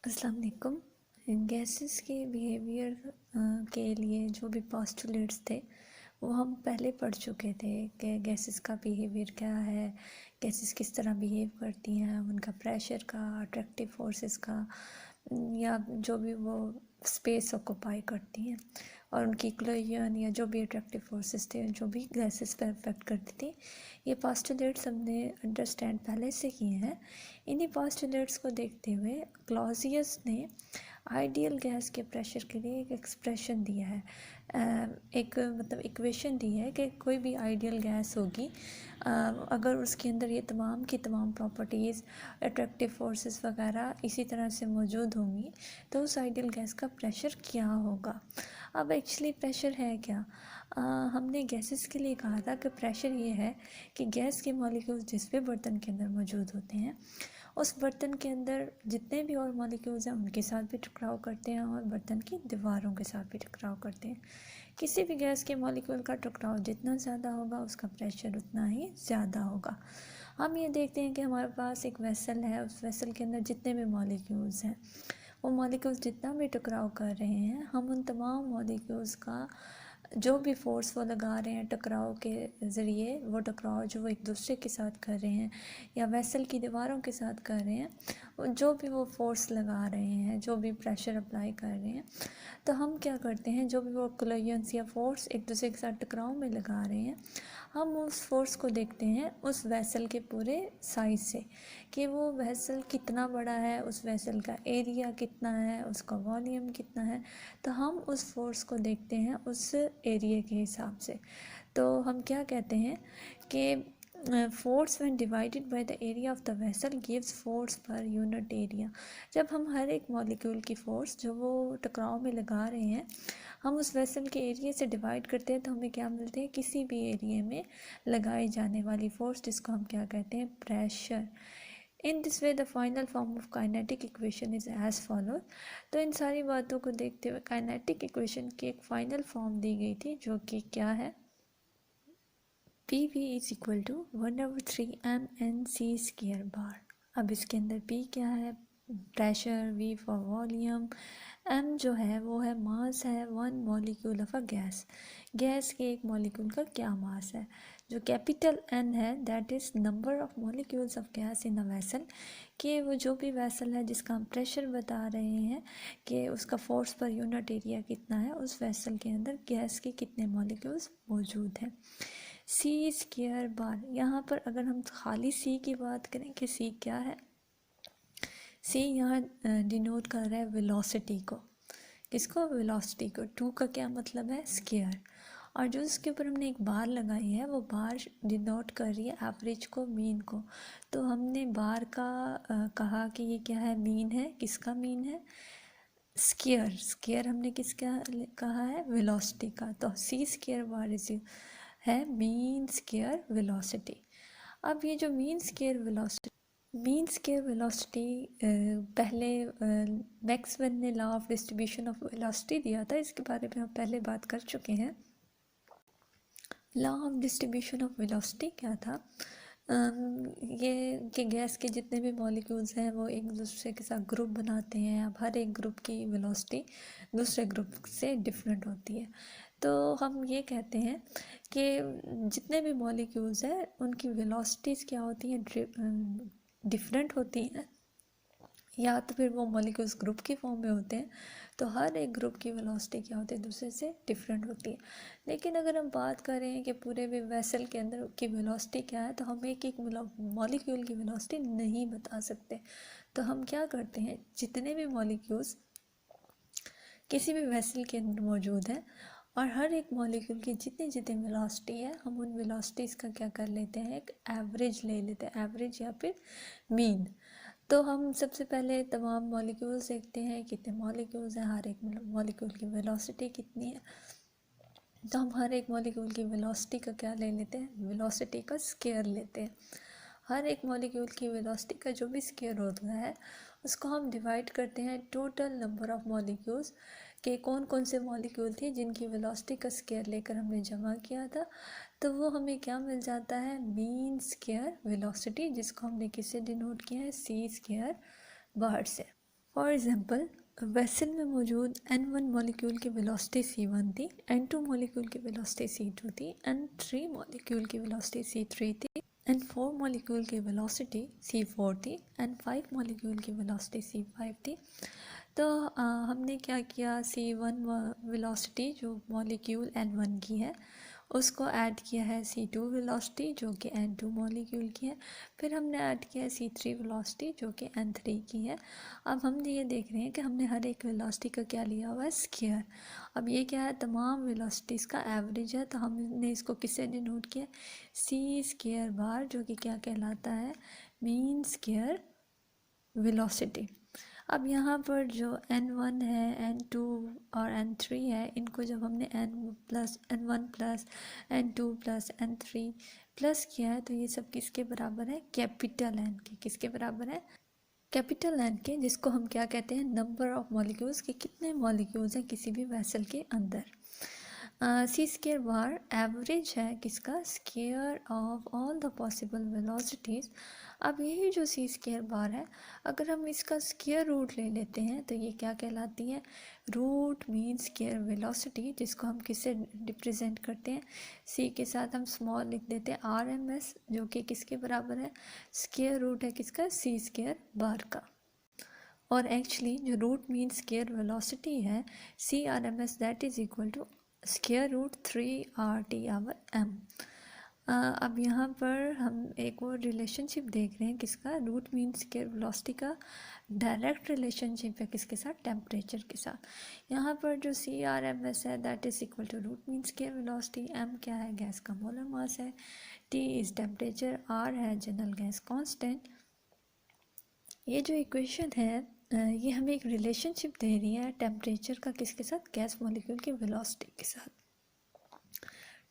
अस्सलाम वालेकुम। गैसेस के बिहेवियर के लिए जो भी पोस्टुलेट्स थे वो हम पहले पढ़ चुके थे कि गैसेस का बिहेवियर क्या है, गैसेस किस तरह बिहेव करती हैं, उनका प्रेशर का, अट्रैक्टिव फोर्सेस का, या जो भी वो स्पेस ऑक्यूपाई करती हैं और उनकी इक्लोजन या जो भी अट्रैक्टिव फोर्सेस थे जो भी गैसेस पर इफेक्ट करती थी। ये पोस्टुलेट्स हमने अंडरस्टैंड पहले से किए हैं। इन्हीं पोस्टुलेट्स को देखते हुए क्लॉजियस ने आइडियल गैस के प्रेशर के लिए एक एक्सप्रेशन दिया है, एक मतलब इक्वेशन दी है कि कोई भी आइडियल गैस होगी अगर उसके अंदर ये तमाम की तमाम प्रॉपर्टीज़, अट्रैक्टिव फोर्सेस वगैरह इसी तरह से मौजूद होंगी तो उस आइडियल गैस का प्रेशर क्या होगा। अब एक्चुअली प्रेशर है क्या? हमने गैसेस के लिए कहा था कि प्रेशर ये है कि गैस के मॉलिक्यूल्स जिस भी बर्तन के अंदर मौजूद होते हैं उस बर्तन के अंदर जितने भी और मॉलिक्यूल्स हैं उनके साथ भी टकराव करते हैं और बर्तन की दीवारों के साथ भी टकराव करते हैं। किसी भी गैस के मॉलिक्यूल का टकराव जितना ज़्यादा होगा उसका प्रेशर उतना ही ज़्यादा होगा। हम ये देखते हैं कि हमारे पास एक वेसल है, उस वेसल के अंदर जितने भी मॉलिक्यूल्स हैं वो मॉलिक्यूल्स जितना भी टकराव कर रहे हैं, हम उन तमाम मॉलिक्यूल्स का जो भी फोर्स वो लगा रहे हैं टकराव के ज़रिए, वो टकराव जो वो एक दूसरे के साथ कर रहे हैं या वेसल की दीवारों के साथ कर रहे हैं, जो भी वो फोर्स लगा रहे हैं, जो भी प्रेशर अप्लाई कर रहे हैं, तो हम क्या करते हैं, जो भी वो कोलिजन्स या फोर्स एक दूसरे के साथ टकराव में लगा रहे हैं, हम उस फोर्स को देखते हैं उस वेसल के पूरे साइज से कि वो वेसल कितना बड़ा है, उस वेसल का एरिया कितना है, उसका वॉल्यूम कितना है। तो हम उस फोर्स को देखते हैं उस एरिया के हिसाब से। तो हम क्या कहते हैं कि force when divided by the area of the vessel gives force per unit area. जब हम हर एक मॉलिक्यूल की फोर्स जो वो टकराव में लगा रहे हैं हम उस वेसल के एरिया से डिवाइड करते हैं तो हमें क्या मिलते हैं, किसी भी एरिया में लगाई जाने वाली फोर्स, जिसको हम क्या कहते हैं, pressure. In this way the final form of kinetic equation is as follow. तो इन सारी बातों को देखते हुए काइनेटिक इक्वेशन की एक फाइनल फॉर्म दी गई थी जो कि क्या है, PV is equal to 1/3 mnc square bar. अब इसके अंदर P क्या है, pressure, V for volume, M जो है वो है मास है, 1 molecule of a gas. Gas के एक मॉलिक्यूल का क्या मास है। जो कैपिटल N है that is number of molecules of gas in a vessel, कि वो जो भी वेसल है जिसका हम प्रेशर बता रहे हैं कि उसका फोर्स पर यूनिट एरिया कितना है, उस वेसल के अंदर गैस के कितने मॉलिक्यूल्स मौजूद हैं। सी स्क्वायर बार, यहाँ पर अगर हम खाली सी की बात करें कि सी क्या है, सी यहाँ डिनोट कर रहा है वेलोसिटी को। किसको? वेलोसिटी को। 2 का क्या मतलब है, स्क्वायर। और जो इसके ऊपर हमने एक बार लगाई है वो बार डिनोट कर रही है एवरेज को, मीन को। तो हमने बार का कहा कि ये क्या है, मीन है। किसका मीन है? स्क्वायर। स्क्वायर हमने किसका कहा है, वेलोसिटी का। तो सी स्क्वायर बार इज है मीन स्क्वायर वेलोसिटी। अब ये जो मीन स्क्वायर वेलोसिटी पहले मैक्सवेल ने law of distribution of velocity दिया था, इसके बारे में हम पहले बात कर चुके हैं। Law of distribution of velocity क्या था, ये कि गैस के जितने भी मॉलिक्यूल्स हैं वो एक दूसरे के साथ ग्रुप बनाते हैं। अब हर एक ग्रुप की वेलोसिटी दूसरे ग्रुप से डिफरेंट होती है। तो हम ये कहते हैं कि जितने भी मॉलिक्यूल्स हैं उनकी वेलोसिटीज़ क्या होती हैं, डिफरेंट होती हैं, या तो फिर वो मॉलिक्यूल्स ग्रुप की फॉर्म में होते हैं तो हर एक ग्रुप की वेलोसिटी क्या होती है, दूसरे से डिफरेंट होती है। लेकिन अगर हम बात करें कि पूरे भी वेसल के अंदर की वेलोसिटी क्या है तो हम एक एक मॉलिक्यूल की वेलोसिटी नहीं बता सकते। तो हम क्या करते हैं, जितने भी मॉलिक्यूल्स किसी भी वेसल के अंदर मौजूद हैं और हर एक मॉलिक्यूल की जितनी जितनी वेलोसिटी है हम उन वेलोसिटीज़ का क्या कर लेते हैं, एक एवरेज ले लेते हैं, एवरेज या फिर मीन। तो हम सबसे पहले तमाम मॉलिक्यूल्स देखते हैं, कितने मॉलिक्यूल्स हैं, हर एक मॉलिक्यूल की वेलोसिटी कितनी है। तो हम हर एक मॉलिक्यूल की वेलोसिटी का क्या ले लेते हैं, वेलोसिटी का स्क्वायर लेते हैं। हर एक मॉलिक्यूल की वेलोसिटी का जो भी स्क्वायर होता है उसको हम डिवाइड करते हैं टोटल नंबर ऑफ मॉलिक्यूल्स के, कौन कौन से मॉलिक्यूल थे जिनकी वेलोसिटी का स्क्वायर लेकर हमने जमा किया था। तो वो हमें क्या मिल जाता है, मीन स्क्वायर वेलोसिटी, जिसको हमने किससे डिनोट किया है, सी स्क्वायर बार से। फॉर एग्जांपल वेसल में मौजूद N1 मॉलिक्यूल की वेलोसिटी C1 थी, N2 मॉलिक्यूल की वेलोसिटी C2 थी, N3 मॉलिक्यूल की वेलोसिटी C3 थी, N4 मॉलिक्यूल की वेलोसिटी C4 थी, N5 मॉलिक्यूल की वेलोसिटी C5 थी। तो हमने क्या किया, C1 वेलोसिटी जो मॉलिक्यूल N1 की है उसको ऐड किया है C2 वेलोसिटी जो कि N2 मॉलिक्यूल की है, फिर हमने ऐड किया है C3 वेलोसिटी जो कि N3 की है। अब हम ये देख रहे हैं कि हमने हर एक वेलोसिटी का क्या लिया हुआ है, स्क्वायर। अब ये क्या है, तमाम वेलोसिटीज़ का एवरेज है, तो हमने इसको किससे डिनोट किया, C स्क्वायर बार, जो कि क्या कहलाता है, मीन स्क्वायर वेलोसिटी। अब यहाँ पर जो N1 है, N2 और N3 है, इनको जब हमने N1 plus N2 plus N3 plus किया है तो ये सब किसके बराबर है, कैपिटल N के। किसके बराबर है, कैपिटल N के, जिसको हम क्या कहते हैं, नंबर ऑफ मॉलिक्यूल्स के कितने मॉलिक्यूल्स हैं किसी भी वेसल के अंदर। सी स्क्वायर बार एवरेज है किसका, square of all the possible velocities. अब यही जो सी स्क्वायर बार है, अगर हम इसका स्क्वायर रूट ले लेते हैं तो ये क्या कहलाती है, रूट मीन स्क्वायर वेलोसिटी, जिसको हम किससे रिप्रेजेंट करते हैं, सी के साथ हम स्मॉल लिख देते हैं RMS, जो कि किसके बराबर है, स्क्वायर रूट है किसका, सी स्क्वायर बार का। और एक्चुअली जो रूट मीन स्क्वायर वेलोसिटी है CRMS, that is equal to square root 3RT/m। अब यहाँ पर हम एक और रिलेशनशिप देख रहे हैं किसका, रूट मीन स्क्वायर वेलोसिटी का डायरेक्ट रिलेशनशिप है किसके साथ, टेम्परेचर के साथ। यहाँ पर जो CRMS है that is equal to root mean square velocity, m क्या है, गैस का मोलर मास है, T इज़ टेम्परेचर, R है जनरल गैस कांस्टेंट। ये जो इक्वेशन है ये हमें एक रिलेशनशिप दे रही है टेम्परेचर का किसके साथ, गैस मॉलिक्यूल की वेलोसिटी के साथ।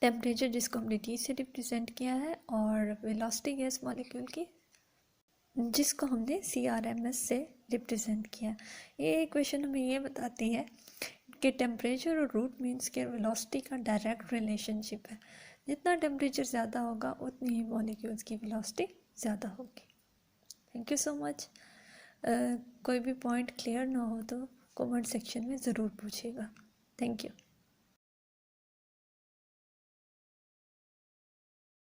टेम्परेचर जिसको हमने T से रिप्रेजेंट किया है, और वेलोसिटी गैस मॉलिक्यूल की जिसको हमने CRMS से रिप्रेजेंट किया। ये इक्वेशन हमें ये बताती है कि टेम्परेचर और रूट मीन स्क्वायर वेलोसिटी का डायरेक्ट रिलेशनशिप है। जितना टेम्परेचर ज़्यादा होगा उतनी ही मॉलिक्यूल्स की वेलोसिटी ज़्यादा होगी। Thank you so much. कोई भी पॉइंट क्लियर ना हो तो कमेंट सेक्शन में ज़रूर पूछिएगा। Thank you.